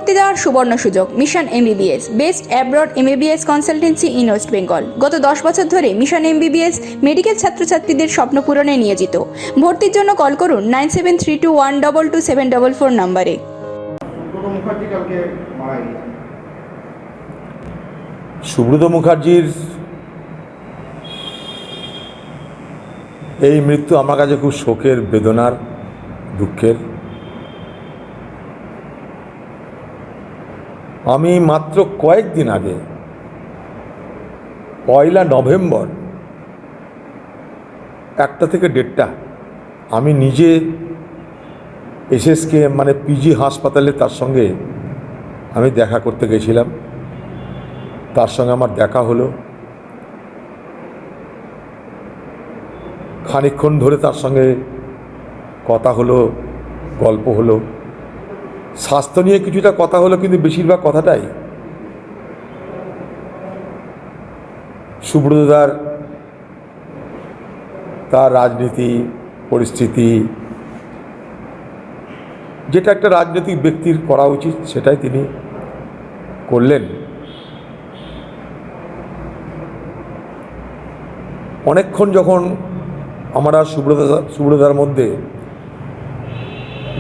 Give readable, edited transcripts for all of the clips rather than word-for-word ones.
ভর্তি দেওয়ার সুবর্ণ সুযোগ। Mission MBBS, best abroad MBBS consultancy in West Bengal. গত 10 বছর ধরে মিশন এমবিবিএস মেডিকেল ছাত্রছাত্রীদের স্বপ্ন পূরণে নিয়োজিত। ভর্তির জন্য কল করুন 9732122744 নম্বরে। সুব্রত মুখার্জির এই মৃত্যু আমার কাছে খুব শোকের, বেদনার, দুঃখের। আমি মাত্র কয়েকদিন আগে 1 নভেম্বর 1টা থেকে 1:30 আমি নিজে এসএসকে মানে পিজি হাসপাতালে তার সঙ্গে আমি দেখা করতে গেছিলাম। তার সঙ্গে আমার দেখা হলো, খানিকক্ষণ ধরে তার সঙ্গে কথা হলো, গল্প হলো, স্বাস্থ্য নিয়ে কিছুটা কথা হলো, কিন্তু বেশিরভাগ কথাটাই সুব্রতদার তার রাজনীতি পরিস্থিতি, যেটা একটা রাজনৈতিক ব্যক্তির করা উচিত সেটাই তিনি করলেন। অনেকক্ষণ যখন আমরা সুব্রতদার মধ্যে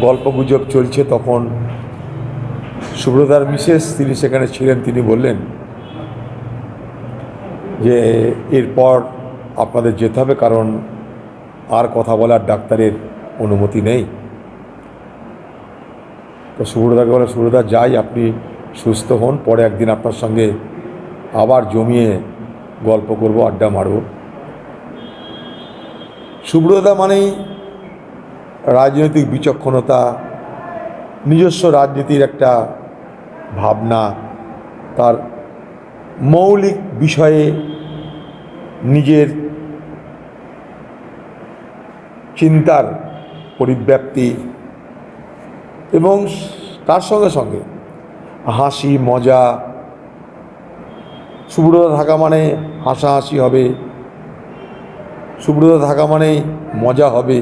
গল্পগুজব চলছে, তখন সুব্রতদার মিসেস, তিনি সেখানে ছিলেন, তিনি বললেন যে এরপর আপনাদের যেতে হবে, কারণ আর কথা বলার ডাক্তারের অনুমতি নেই। তো সুব্রতদাকে বলে, সুব্রতদা যাই, আপনি সুস্থ হন, পরে একদিন আপনার সঙ্গে আবার জমিয়ে গল্প করব, আড্ডা মারব। সুব্রতদা মানেই রাজনৈতিক বিচক্ষণতা, নিজস্ব রাজনীতির একটা ভাবনা, তার মৌলিক বিষয়ে নিজের চিন্তার পরিব্যাপ্তি, এবং তার সঙ্গে সঙ্গে হাসি মজা। সুব্রত থাকা মানে হাসাহাসি হবে, সুব্রত থাকা মানে মজা হবে,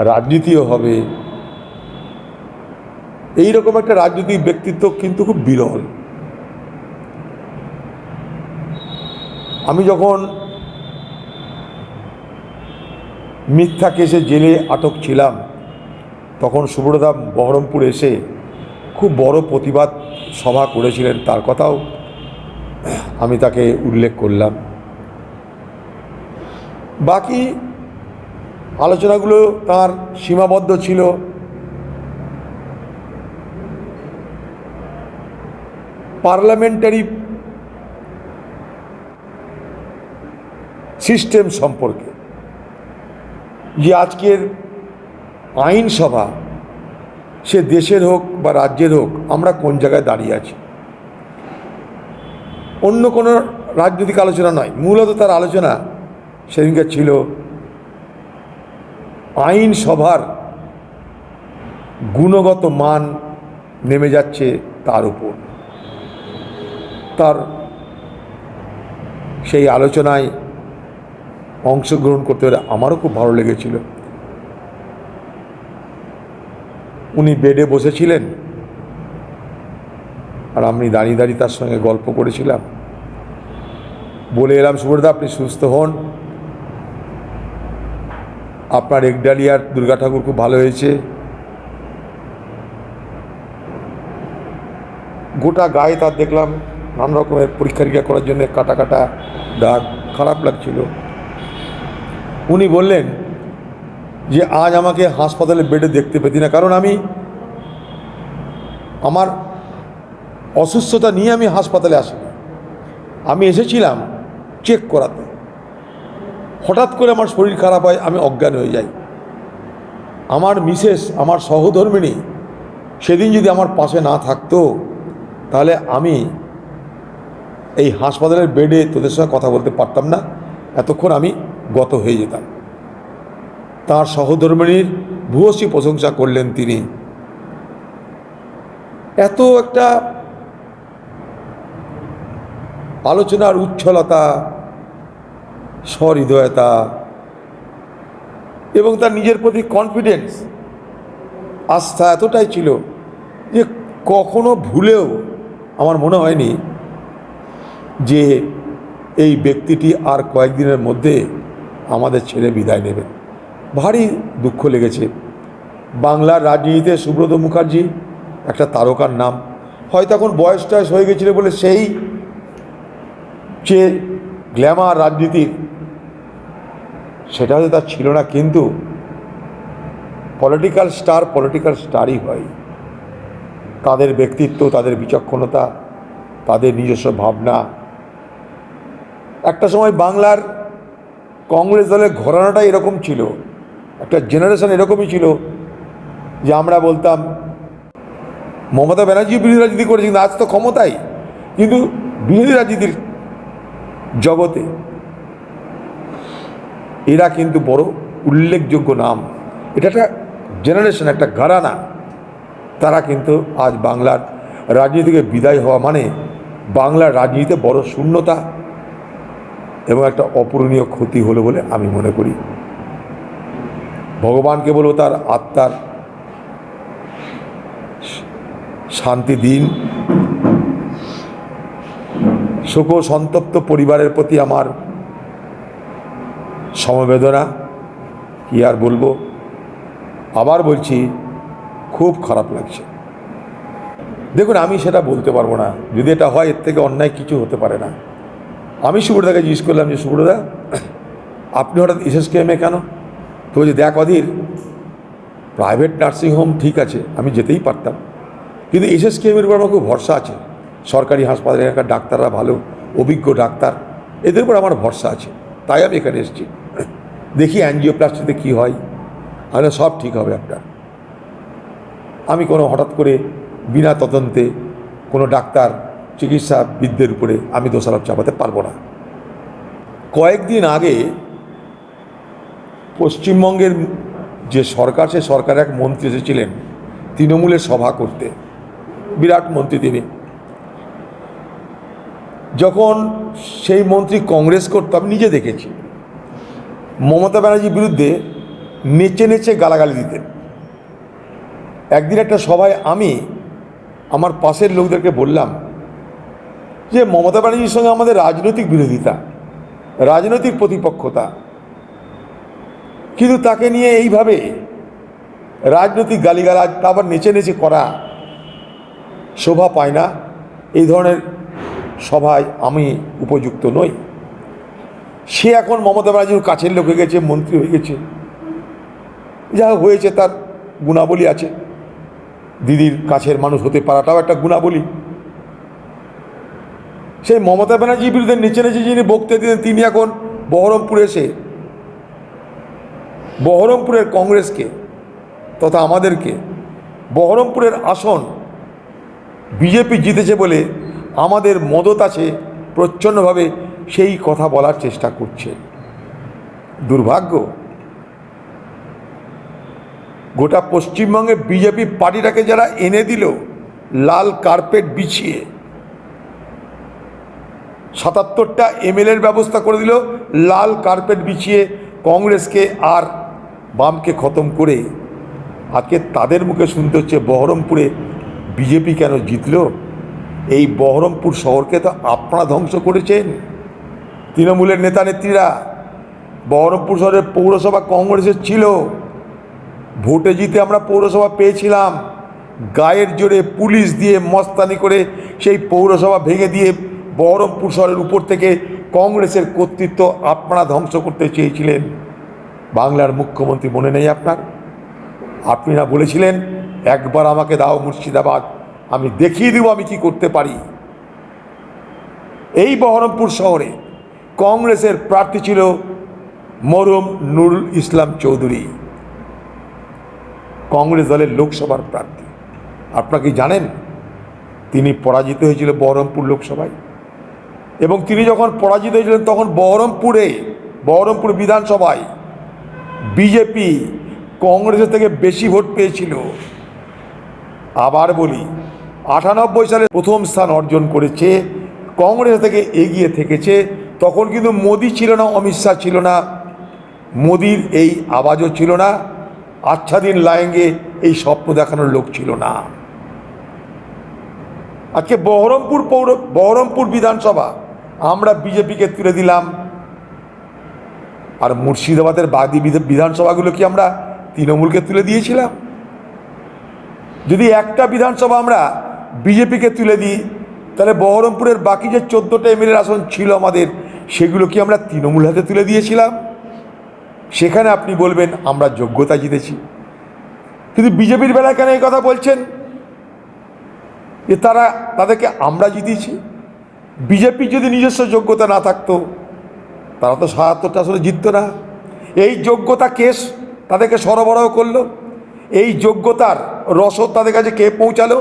রাজনীতিও হবে। এই রকম একটা রাজনৈতিক ব্যক্তিত্ব কিন্তু খুব বিরল। আমি যখন মিথ্যা কেসে জেলে আটক ছিলাম, তখন সুব্রতদা বহরমপুর এসে খুব বড় প্রতিবাদ সভা করেছিলেন, তার কথাও আমি তাকে উল্লেখ করলাম। বাকি আলোচনাগুলো তার সীমাবদ্ধ ছিল পার্লামেন্টারি সিস্টেম সম্পর্কে, যে আজকের আইনসভা সে দেশের হোক বা রাজ্যের হোক, আমরা কোন জায়গায় দাঁড়িয়ে আছি। অন্য কোনো রাজনৈতিক আলোচনা নয়, মূলত তার আলোচনা সেদিনকে ছিল আইনসভার গুণগত মান নেমে যাচ্ছে তার উপর। তার সেই আলোচনায় অংশগ্রহণ করতে হলে আমারও খুব ভালো লেগেছিল। উনি বেডে বসেছিলেন আর আমি দাঁড়িয়ে দাঁড়িয়ে তার সঙ্গে গল্প করেছিলাম। বলে এলাম, সুব্রতদা আপনি সুস্থ হন, আপনার একডালিয়ার দুর্গা ঠাকুর খুব ভালো হয়েছে। গোটা গায়ে তার দেখলাম নানা রকমের পরীক্ষা নিরীক্ষা করার জন্য কাটা কাটা দাগ, খারাপ লাগছিল। উনি বললেন যে আজ আমাকে হাসপাতালে বেডে দেখতে পেতি না, কারণ আমি আমার অসুস্থতা নিয়ে আমি হাসপাতালে আসিনি, আমি এসেছিলাম চেক করাতে। হঠাৎ করে আমার শরীর খারাপ হয়, আমি অজ্ঞান হয়ে যাই। আমার মিসেস, আমার সহধর্মিণী সেদিন যদি আমার পাশে না থাকতো, তাহলে আমি এই হাসপাতালের বেডে তোদের সঙ্গে কথা বলতে পারতাম না, এতক্ষণ আমি গত হয়ে যেতাম। তার সহধর্মিণীর ভূয়সী প্রশংসা করলেন তিনি। এত একটা আলোচনার উচ্ছলতা, সহৃদয়তা এবং তার নিজের প্রতি কনফিডেন্স, আস্থা এতটাই ছিল যে কখনো ভুলেও আমার মনে হয়নি যে এই ব্যক্তিটি আর কয়েকদিনের মধ্যে আমাদের ছেড়ে বিদায় নেবেন। ভারী দুঃখ লেগেছে। বাংলার রাজনীতিতে সুব্রত মুখার্জি একটা তারকার নাম, হয়তো এখন বয়স টয়স হয়ে গেছিল বলে সেই যে গ্ল্যামার রাজনীতির সেটা হয়তো তার ছিল না, কিন্তু পলিটিক্যাল স্টারই হয়। তাদের ব্যক্তিত্ব, তাদের বিচক্ষণতা, তাদের নিজস্ব ভাবনা। একটা সময় বাংলার কংগ্রেস দলের ঘরানাটাই এরকম ছিল, একটা জেনারেশন এরকমই ছিল যে আমরা বলতাম মমতা ব্যানার্জি বিরোধী রাজনীতি করেছে, কিন্তু আজ তো ক্ষমতায়, কিন্তু বিরোধী রাজনীতির জগতে এরা কিন্তু বড় উল্লেখযোগ্য নাম। এটা একটা জেনারেশন, একটা ঘরানা। তারা কিন্তু আজ বাংলার রাজনীতি থেকে বিদায় হওয়া মানে বাংলার রাজনীতিতে বড় শূন্যতা এবং একটা অপূরণীয় ক্ষতি হলো বলে আমি মনে করি। ভগবানকে বলবো তার আত্মার শান্তি দিন। শোক সন্তপ্ত পরিবারের প্রতি আমার সমবেদনা। কি আর বলবো, আবার বলছি, খুব খারাপ লাগছে। দেখুন, আমি সেটা বলতে পারবো না, যদি এটা হয় এর থেকে অন্যায় কিছু হতে পারে না। আমি সুব্রতদাকে জিজ্ঞেস করলাম যে সুব্রতদা, আপনি হঠাৎ এসএসকেএমে কেন? তো যে দেখ অধীর, প্রাইভেট নার্সিংহোম ঠিক আছে, আমি যেতেই পারতাম, কিন্তু এসএসকেএমের উপর আমার খুব ভরসা আছে। সরকারি হাসপাতালে এখানকার ডাক্তাররা ভালো, অভিজ্ঞ ডাক্তার, এদের উপর আমার ভরসা আছে, তাই আমি এখানে এসেছি। দেখি অ্যাঞ্জিওপ্লাস্টিতে কী হয়, তাহলে সব ঠিক হবে আপনার। আমি কোনো হঠাৎ করে বিনা তদন্তে কোনো ডাক্তার চিকিৎসাবিদদের উপরে আমি দোষারোপ চাপাতে পারবো না। কয়েকদিন আগে পশ্চিমবঙ্গের যে সরকার, সে সরকারের এক মন্ত্রী এসেছিলেন তৃণমূলের সভা করতে, বিরাট মন্ত্রী তিনি। যখন সেই মন্ত্রী কংগ্রেস করত, আমি নিজে দেখেছি, মমতা ব্যানার্জির বিরুদ্ধে নেচে নেচে গালাগালি দিতেন। একদিন একটা সভায় আমি আমার পাশের লোকদেরকে বললাম যে মমতা ব্যানার্জির সঙ্গে আমাদের রাজনৈতিক বিরোধিতা, রাজনৈতিক প্রতিপক্ষতা, কিন্তু তাকে নিয়ে এইভাবে রাজনৈতিক গালিগালাজ, তারপর নেচে নেচে করা শোভা পায় না। এই ধরনের সভায় আমি উপযুক্ত নই। সে এখন মমতা ব্যানার্জির কাছের লোক হয়ে গেছে, মন্ত্রী হয়ে গেছে, যা হয়েছে তার গুণাবলী আছে। দিদির কাছের মানুষ হতে পারাটাও একটা গুণাবলী। সেই মমতা ব্যানার্জির বিরুদ্ধে নেচে নেচে যিনি বক্তৃতা দিতেন, তিনি এখন বহরমপুরে এসে বহরমপুরের কংগ্রেসকে তথা আমাদেরকে, বহরমপুরের আসন বিজেপি জিতেছে বলে আমাদের মদত আছে প্রচ্ছন্নভাবে, সেই কথা বলার চেষ্টা করছে। দুর্ভাগ্য, গোটা পশ্চিমবঙ্গে বিজেপি পার্টিটাকে যারা এনে দিল লাল কার্পেট বিছিয়ে, ৭৭টা এমএলএর ব্যবস্থা করে দিল লাল কার্পেট বিছিয়ে, কংগ্রেসকে আর বামকে খতম করে, আজকে তাদের মুখে শুনতে হচ্ছে বহরমপুরে বিজেপি কেন জিতল। এই বহরমপুর শহরকে তো আপনারা ধ্বংস করেছেন, তৃণমূলের নেতা নেত্রীরা। বহরমপুর শহরের পৌরসভা কংগ্রেসের ছিল, ভোটে জিতে আমরা পৌরসভা পেয়েছিলাম, গায়ের জোরে পুলিশ দিয়ে মস্তানি করে সেই পৌরসভা ভেঙে দিয়ে বহরমপুর শহরের উপর থেকে কংগ্রেসের কর্তৃত্ব আপনারা ধ্বংস করতে চেয়েছিলেন। বাংলার মুখ্যমন্ত্রী মনে নেই আপনার? আপনি না বলেছিলেন একবার আমাকে দাও মুর্শিদাবাদ, আমি দেখিয়ে দেব আমি কি করতে পারি। এই বহরমপুর শহরে কংগ্রেসের প্রার্থী ছিল মরহুম নুরুল ইসলাম চৌধুরী, কংগ্রেস দলের লোকসভার প্রার্থী। আপনারা কি জানেন তিনি পরাজিত হয়েছিল বহরমপুর লোকসভায়? এবং তিনি যখন পরাজিত হয়েছিলেন তখন বহরমপুর বিধানসভায় বিজেপি কংগ্রেসের থেকে বেশি ভোট পেয়েছিল। আবার বলি, 98 সালে প্রথম স্থান অর্জন করেছে, কংগ্রেস থেকে এগিয়ে থেকেছে। তখন কিন্তু মোদি ছিল না, অমিত শাহ ছিল না, মোদির এই আওয়াজও ছিল না, আচ্ছা দিন লায়েঙ্গে এই স্বপ্ন দেখানোর লোক ছিল না। আজকে বহরমপুর বিধানসভা আমরা বিজেপিকে তুলে দিলাম, আর মুর্শিদাবাদের বাদী বিধানসভাগুলো কি আমরা তৃণমূলকে তুলে দিয়েছিলাম? যদি একটা বিধানসভা আমরা বিজেপিকে তুলে দিই, তাহলে বহরমপুরের বাকি যে 14টা এমএলএর আসন ছিল আমাদের, সেগুলো কি আমরা তৃণমূল হাতে তুলে দিয়েছিলাম? সেখানে আপনি বলবেন আমরা যোগ্যতা জিতেছি, কিন্তু বিজেপির বেলায় কেন এই কথা বলছেন যে তাদেরকে আমরা জিতেছি? বিজেপির যদি নিজস্ব যোগ্যতা না থাকতো, তারা তো ৭৭টা আসলে জিততো না। এই যোগ্যতা কেস তাদেরকে সরবরাহ করলো, এই যোগ্যতার রসদ তাদের কাছে কে পৌঁছালো?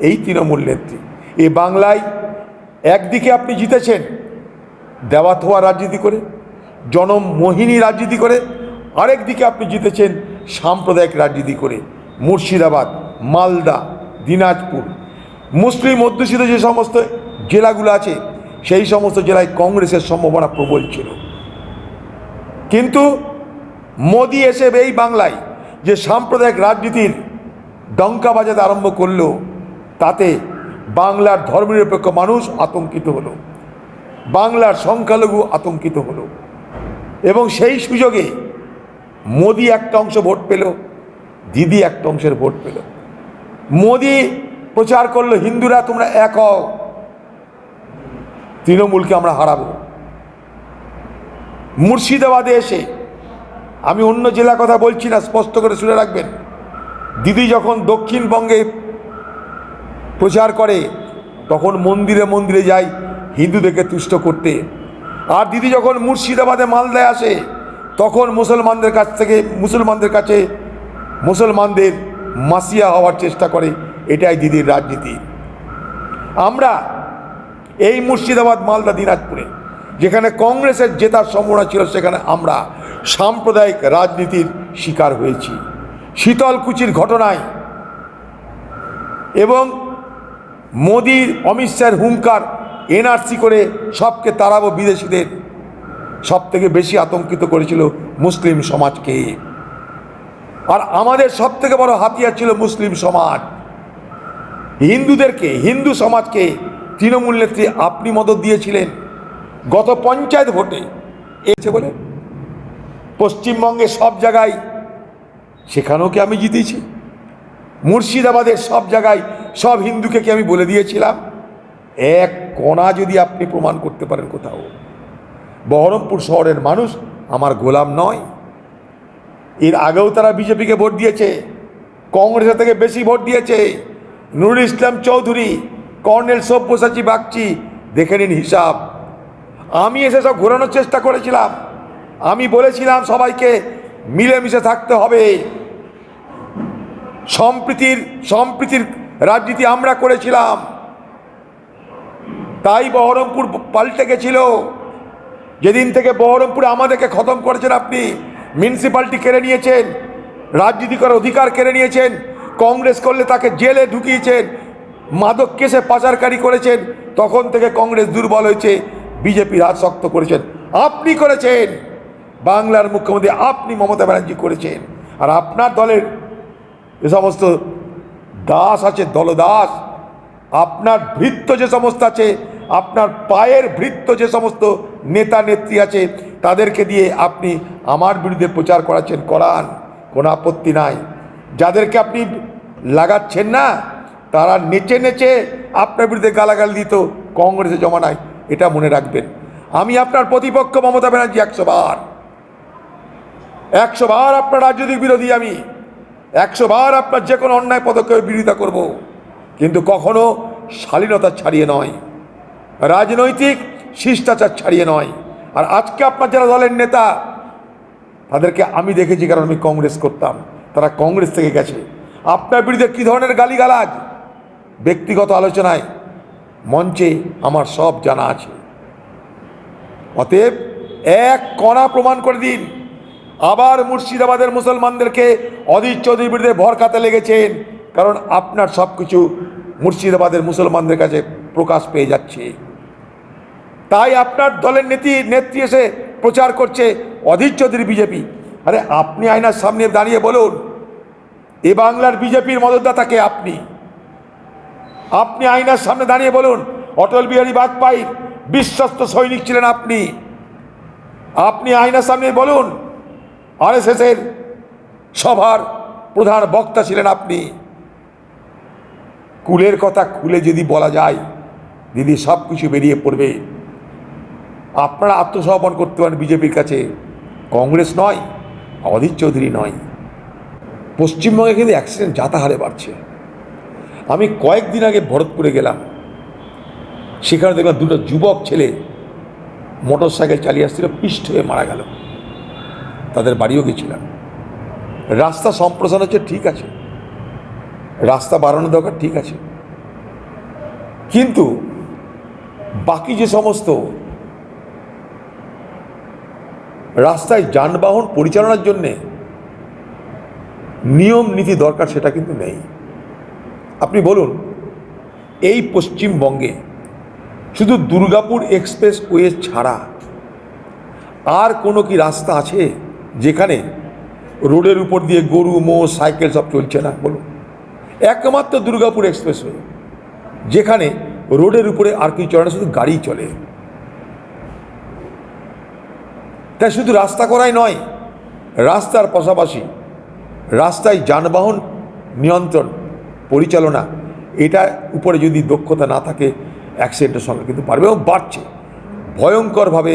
এই তৃণমূল নেত্রী। এই বাংলায় একদিকে আপনি জিতেছেন দেওয়া থোয়া রাজনীতি করে, জনমোহিনী রাজনীতি করে, আরেক দিকে আপনি জিতেছেন সাম্প্রদায়িক রাজনীতি করে। মুর্শিদাবাদ, মালদা, দিনাজপুর, মুসলিম অধ্যুষিত যে সমস্ত জেলাগুলো আছে, সেই সমস্ত জেলায় কংগ্রেসের সম্ভাবনা প্রবল ছিল। কিন্তু মোদি এসে এই বাংলায় যে সাম্প্রদায়িক রাজনীতির ডঙ্কা বাজাতে আরম্ভ করলো, তাতে বাংলার ধর্মনিরপেক্ষ মানুষ আতঙ্কিত হলো, বাংলার সংখ্যালঘু আতঙ্কিত হলো, এবং সেই সুযোগে মোদি একটা অংশ ভোট পেল, দিদি একটা অংশের ভোট পেল। মোদি প্রচার করলো হিন্দুরা তোমরা এক হও, তৃণমূলকে আমরা হারাবো। মুর্শিদাবাদে এসে, আমি অন্য জেলা কথা বলছি না, স্পষ্ট করে শুনে রাখবেন, দিদি যখন দক্ষিণবঙ্গে প্রচার করে তখন মন্দিরে মন্দিরে যায় হিন্দুদেরকে তুষ্ট করতে, আর দিদি যখন মুর্শিদাবাদে মালদায় আসে তখন মুসলমানদের কাছে মুসলমানদের মাসিয়া হওয়ার চেষ্টা করে। এটাই দিদির রাজনীতি। আমরা এই মুর্শিদাবাদ, মালদা, দিনাজপুরে যেখানে কংগ্রেসের জেতার সম্ভাবনা ছিল, সেখানে আমরা সাম্প্রদায়িক রাজনীতির শিকার হয়েছি। শীতলকুচির ঘটনায় এবং মোদির অমিত শাহের হুঙ্কার এনআরসি করে সবকে তাড়াবো বিদেশিদের, সব থেকে বেশি আতঙ্কিত করেছিল মুসলিম সমাজকে। আর আমাদের সব থেকে বড় হাতিয়ার ছিল মুসলিম সমাজ। হিন্দু সমাজকে তৃণমূল নেত্রী আপনি মদত দিয়েছিলেন গত পঞ্চায়েত ভোটে এসে বলে। পশ্চিমবঙ্গে সব জায়গায়, সেখানেও কি আমি জিতেছি? মুর্শিদাবাদের সব জায়গায় সব হিন্দুকে কি আমি বলে দিয়েছিলাম? এক কণা যদি আপনি প্রমাণ করতে পারেন কোথাও। বহরমপুর শহরের মানুষ আমার গোলাম নয়। এর আগেও তারা বিজেপিকে ভোট দিয়েছে, কংগ্রেসের থেকে বেশি ভোট দিয়েছে। নুরুল ইসলাম চৌধুরী, কর্নেল সব্যসাচী বাগচি, দেখে নিন হিসাব। আমি এসে সব ঘোরানোর চেষ্টা করেছিলাম। আমি বলেছিলাম সবাইকে মিলেমিশে থাকতে হবে, সম্প্রীতির রাজনীতি আমরা করেছিলাম। তাই বহরমপুর পাল্টে গেছিল। যেদিন থেকে বহরমপুরে আমাদেরকে খতম করেছেন আপনি, মিউনিসিপ্যালিটি কেড়ে নিয়েছেন, রাজনীতি করার অধিকার কেড়ে নিয়েছেন, কংগ্রেস করলে তাকে জেলে ঢুকিয়েছেন, মাদক কেসে পাচারকারী করেছেন, তখন থেকে কংগ্রেস দুর্বল হয়েছে, বিজেপির হাত শক্ত করেছেন আপনি করেছেন। বাংলার মুখ্যমন্ত্রী আপনি মমতা ব্যানার্জি করেছেন। আর আপনার দলের যে সমস্ত দাস আছে, দলদাস, আপনার ভৃত্য যে সমস্ত আছে, আপনার পায়ের ভৃত্য যে সমস্ত নেতা নেত্রী আছে, তাদেরকে দিয়ে আপনি আমার বিরুদ্ধে প্রচার করাচ্ছেন, করান, কোনো আপত্তি নাই। যাদেরকে আপনি লাগাচ্ছেন না, তারা নেচে নেচে আপনার বিরুদ্ধে গালাগাল দিত কংগ্রেসের জমানায়। এটা মনে রাখবেন। আমি আপনার প্রতিপক্ষ মমতা ব্যানার্জি 100 বার আপনার রাজনৈতিক বিরোধী। আমি 100 বার আপনার যে কোনো অন্যায় পদক্ষেপের বিরোধিতা করব, কিন্তু কখনো শালীনতা ছাড়িয়ে নয়, রাজনৈতিক শিষ্টাচার ছাড়িয়ে নয়। আর আজকে আপনার যারা দলের নেতা, তাদেরকে আমি দেখেছি, কারণ আমি কংগ্রেস করতাম, তারা কংগ্রেস থেকে গেছে। আপনার বিরুদ্ধে কী ধরনের গালিগালাজ, ব্যক্তিগত আলোচনায়, মঞ্চে আমার সব জানা আছে। অতএব এক কণা প্রমাণ করে দিন। আবার মুর্শিদাবাদের মুসলমানদেরকে অধীর চৌধুরীর বিরুদ্ধে ভরকাতে লেগেছেন, কারণ আপনার সব কিছু মুর্শিদাবাদের মুসলমানদের কাছে প্রকাশ পেয়ে যাচ্ছে। তাই আপনার দলের নেত্রী এসে প্রচার করছে অধীর চৌধুরী বিজেপি। আরে আপনি আয়নার সামনে দাঁড়িয়ে বলুন, এ বাংলার বিজেপির মদতদাতাকে আপনি। আপনি আয়নার সামনে দাঁড়িয়ে বলুন, অটল বিহারী বাজপেয়ীর বিশ্বস্ত সৈনিক ছিলেন আপনি। আপনি আয়নার সামনে বলুন, আরএসএসের সভার প্রধান বক্তা ছিলেন আপনি। কুলের কথা খুলে যদি বলা যায়, দিদি সব কিছু বেরিয়ে পড়বে। আপনারা আত্মসমর্পণ করতে পারেন বিজেপির কাছে, কংগ্রেস নয়, অধীর চৌধুরী নয়। পশ্চিমবঙ্গে কিন্তু অ্যাক্সিডেন্ট যাতাহারে বাড়ছে। আমি কয়েকদিন আগে ভরতপুরে গেলাম, সেখানে দেখলাম দুটো যুবক ছেলে মোটর সাইকেল চালিয়ে আসছিল, পিষ্ট হয়ে মারা গেল। তাদের বাড়িও গেছিলাম। রাস্তা সম্প্রসারণ হচ্ছে, ঠিক আছে, রাস্তা বাড়ানো দরকার, ঠিক আছে, কিন্তু বাকি যে সমস্ত রাস্তায় যানবাহন পরিচালনার জন্যে নিয়ম নীতি দরকার, সেটা কিন্তু নেই। আপনি বলুন, এই পশ্চিমবঙ্গে শুধু দুর্গাপুর এক্সপ্রেস ওয়ে ছাড়া আর কোনো কি রাস্তা আছে যেখানে রোডের উপর দিয়ে গরু, মোষ, সাইকেল সব চলছে না? বলুন, একমাত্র দুর্গাপুর এক্সপ্রেস ওয়ে, যেখানে রোডের উপরে আর কি চলে না, শুধু গাড়ি চলে। তাই শুধু রাস্তা করাই নয়, রাস্তার পাশাপাশি রাস্তায় যানবাহন নিয়ন্ত্রণ পরিচালনা, এটার উপরে যদি দক্ষতা না থাকে, অ্যাক্সিডেন্টের সংখ্যা কিন্তু বাড়বে এবং বাড়ছে ভয়ঙ্করভাবে।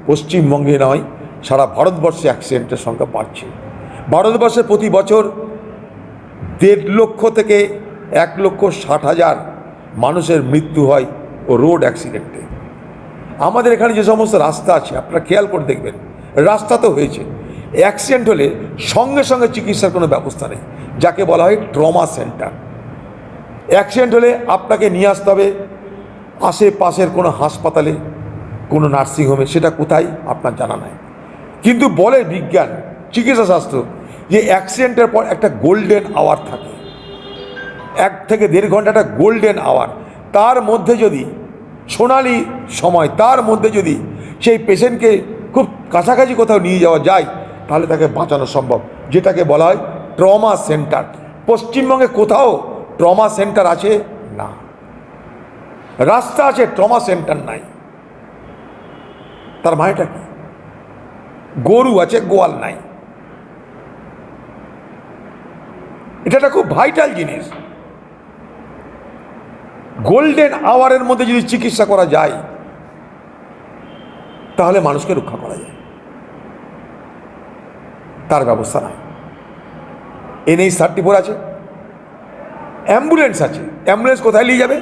পশ্চিমবঙ্গে নয়, সারা ভারতবর্ষে অ্যাক্সিডেন্টের সংখ্যা বাড়ছে। ভারতবর্ষে প্রতি বছর 1.5 লক্ষ থেকে 1,60,000 মানুষের মৃত্যু হয় ও রোড অ্যাক্সিডেন্টে। আমাদের এখানে যে সমস্ত রাস্তা আছে, আপনারা খেয়াল করে দেখবেন, রাস্তা তো হয়েছে, অ্যাক্সিডেন্ট হলে সঙ্গে সঙ্গে চিকিৎসার কোনো ব্যবস্থা নেই, যাকে বলা হয় ট্রমা সেন্টার। অ্যাক্সিডেন্ট হলে আপনাকে নিয়ে আসতে হবে আশেপাশের কোনো হাসপাতালে, কোনো নার্সিংহোমে, সেটা কোথায় আপনার জানা নাই। কিন্তু বলে বিজ্ঞান, চিকিৎসা শাস্ত্র, যে অ্যাক্সিডেন্টের পর একটা গোল্ডেন আওয়ার থাকে, 1 থেকে 1.5 ঘন্টা একটা গোল্ডেন আওয়ার। তার মধ্যে যদি সোনালি সময়, তার মধ্যে যদি সেই পেশেন্টকে খুব কাছাকাছি কোথাও নিয়ে যাওয়া যায়, তাহলে তাকে বাঁচানো সম্ভব, যেটাকে বলা হয় ট্রমা সেন্টার। পশ্চিমবঙ্গে কোথাও ট্রমা সেন্টার আছে না। রাস্তা আছে, ট্রমা সেন্টার নাই। তার মানেটা কি? গরু আছে, গোয়াল নাই। এটা একটা খুব ভাইটাল জিনিস। গোল্ডেন আওয়ারের মধ্যে যদি চিকিৎসা করা যায়, তাহলে মানুষকে রক্ষা করা যায়। তার ব্যবস্থা নাই। NH 34 আছে, অ্যাম্বুলেন্স আছে, অ্যাম্বুলেন্স কোথায় নিয়ে যাবে?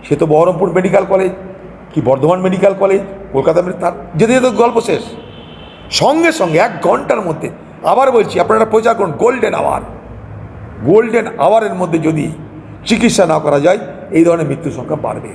সে তো বহরমপুর মেডিকেল কলেজ কি বর্ধমান মেডিকেল কলেজ, কলকাতা, তার যেতে যেতে গল্প শেষ। সঙ্গে সঙ্গে 1 ঘন্টার মধ্যে, আবার বলছি, আপনারা প্রচার করুন গোল্ডেন আওয়ার। গোল্ডেন আওয়ারের মধ্যে যদি চিকিৎসা না করা যায়, এই ধরনের মৃত্যুর সংখ্যা বাড়বে।